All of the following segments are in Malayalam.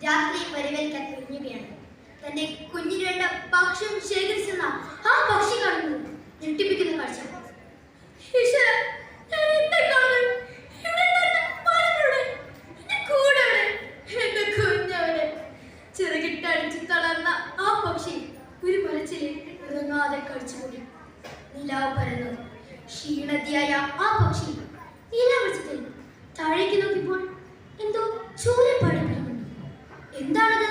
രാത്രി വരവേൽക്കാൻ ഒരുങ്ങുകയാണ്. തന്റെ കുഞ്ഞിന് വേണ്ട ഭക്ഷണം ശേഖരിച്ചെന്ന ആ പക്ഷി കാണുന്നത് ഞെട്ടിപ്പിക്കുന്ന കാഴ്ച. ചിറകിട്ടടിച്ച് തളർന്ന ആ പക്ഷി ഒരു മരച്ചില് ഉറങ്ങാതെ കഴിച്ചുകൂടി. നിലാവ് പരന്നു ക്ഷീണതിയായ ആ പക്ഷി നീലാവെളിച്ചത്തിൽ താഴേക്ക് നോക്കിയപ്പോൾ എന്തോ ചൂരപ്പാടി വരുന്നുണ്ട്. എന്താണത്?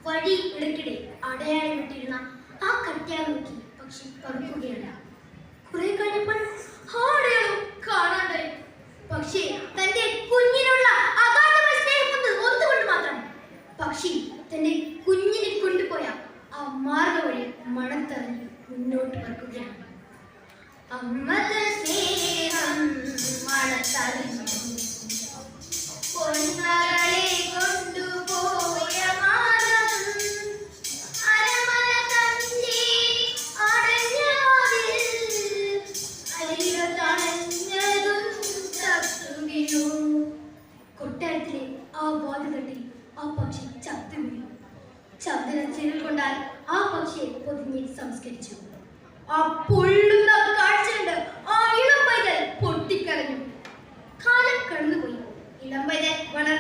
വഴി ഇടയ്ക്കിടെ അടയാളം വിട്ടിരുന്ന ആ കട്യാൽ നോക്കി പക്ഷി പറക്കുകയാണ്. കുറെ കഴിഞ്ഞപ്പോൾ ആ അടയാളം കാണാണ്ടായി. പക്ഷേ തന്റെ കുഞ്ഞിനുള്ള അഗാധമായ സ്നേഹം ഒന്നുകൊണ്ട് മാത്രം പക്ഷി തന്റെ കുഞ്ഞിനെ കൊണ്ടുപോയ ആ മാർഗ വഴി മണത്തറിഞ്ഞ് മുന്നോട്ട് പറക്കുകയാണ്. അമ്മയുടെ സ്നേഹം മണത്തറിഞ്ഞു പൊന്നകളെ കൊണ്ടുപോയ മാർഗം അരമന തന്റെ അടഞ്ഞതിൽ അരിക തണഞ്ഞതും ചത്തുവീണു. കൊട്ടാരത്തിലെ ആ ബോധതട്ടി ആ പക്ഷി ചത്തുവീണു. ചന്ദന ചിരൽ കൊണ്ടാൽ ആ പക്ഷിയെ പൊതിഞ്ഞ് സംസ്കരിച്ചു. ആ പൊള്ളുന്ന കാഴ്ചയുണ്ട് ആ ഇളം പൈതൽ പൊട്ടിക്കരഞ്ഞു. കാലം കടന്നുപോയി. ഇളം പൈതൽ വളർ